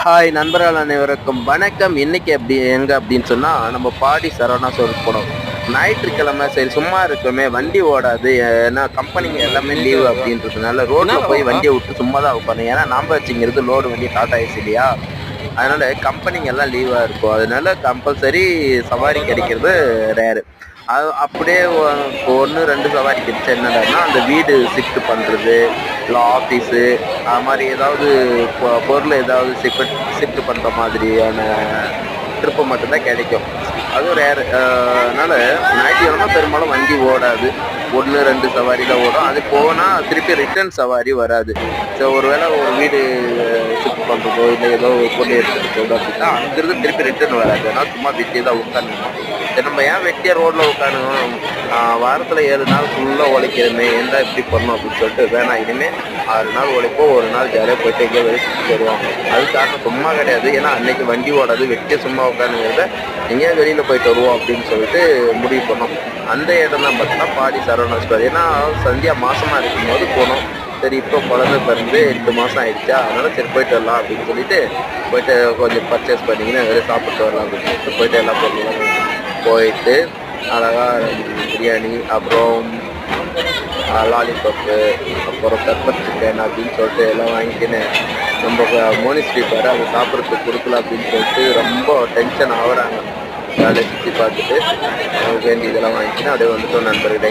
Hi நண்பர்கள் அனைவருக்கும் வணக்கம். இன்னைக்கு எங்க அப்படின்னு சொன்னா நம்ம பாடி சரவணா ஸ்டோருக்கு போனோம். ஞாயிற்றுக்கிழமை சரி சும்மா இருக்கோமே, வண்டி ஓடாது, ஏன்னா கம்பெனிங்க எல்லாமே லீவு அப்படின்றதுனால ரோட்ல போய் வண்டியை விட்டு சும்மா தான் உட்காந்து, ஏன்னா நாம வச்சுங்கிறது லோடு வண்டி டாடா ஏசி இல்லையா. அதனால கம்பெனிங்க எல்லாம் லீவா இருக்கும், அதனால கம்பல்சரி சவாரி கிடைக்கிறது ரேரு. அது அப்படியே ஒன்று ரெண்டு சவாரி கிடைச்சா என்னடான்னா அந்த வீடு ஷிஃப்ட் பண்ணுறது, இல்லை ஆஃபீஸு, அது மாதிரி ஏதாவது பொருள் ஏதாவது ஷிஃப்ட் பண்ணுற மாதிரியான ட்ரிப்பு மட்டும்தான் கிடைக்கும். அதுவும் ரேரு. அதனால் ஞாயிற்றுக்கிழமை பெரும்பாலும் வண்டி ஓடாது. ஒன்று ரெண்டு சவாரி தான் ஓடும். அது போனால் திருப்பி ரிட்டர்ன் சவாரி வராது. ஸோ ஒரு வேளை ஒரு வீடு ஷிஃப்ட் பண்ணுறதோ இல்லை ஏதோ ஒரு பொருள் எடுத்துகிட்டு போகுது அப்படின்னா அங்கேருந்து திருப்பி ரிட்டர்ன் வராது. அதனால் சும்மா வெட்டியே தான் உட்காந்துக்கணும். சரி நம்ம ஏன் வெட்டியாக ரோட்டில் உட்காந்துக்கணும், வாரத்தில் 7 நாள் ஃபுல்லாக உழைக்கிறோமே, ஏன்டா இப்படி பண்ணணும் அப்படின்னு சொல்லிட்டு வேணாம், இனிமேல் 6 நாள் உழைப்போம், ஒரு நாள் ஜாலியாக போயிட்டு எங்கேயோ வெளியே சுற்றி வருவோம். அது காரணம் சும்மா கிடையாது, ஏன்னா அன்னைக்கு வண்டி ஓடாது, வெட்டியே சும்மா உட்காந்துங்கிறத எங்கேயாவது வெளியில் போயிட்டு வருவோம் அப்படின்னு சொல்லிட்டு முடிவு பண்ணோம். அந்த இடம் தான் பார்த்தீங்கன்னா பாடி சரவணா ஸ்டோர். ஏன்னா சந்தியா மாசமாக இருக்கும்போது போனோம். சரி இப்போ குழந்தை பிறந்து 8 மாதம் ஆயிடுச்சா, அதனால சரி போயிட்டு வரலாம் அப்படின்னு சொல்லிட்டு போயிட்டு கொஞ்சம் பர்ச்சேஸ் பண்ணிங்கன்னா வெளியே சாப்பிட்டு வரலாம் அப்படின்னு சொல்லிட்டு போயிட்டு எல்லா பொருளும் போயிட்டு அழகாக பிரியாணி, அப்புறம் லாலிபப்பு, அப்புறம் பெப்பர் சிக்கன் அப்படின்னு சொல்லிட்டு எல்லாம் வாங்கிக்கின்னு நம்ம மோனிஸ்ட்ரி பாரு அதை சாப்பிட்றதுக்கு கொடுக்கல அப்படின்னு சொல்லிட்டு ரொம்ப டென்ஷன் ஆகுறாங்க. ஜாலியாக சுற்றி பார்த்துட்டு வேண்டியதெல்லாம் வாங்கிக்கின்னு அப்படியே வந்துட்டோம் நண்பர்களே.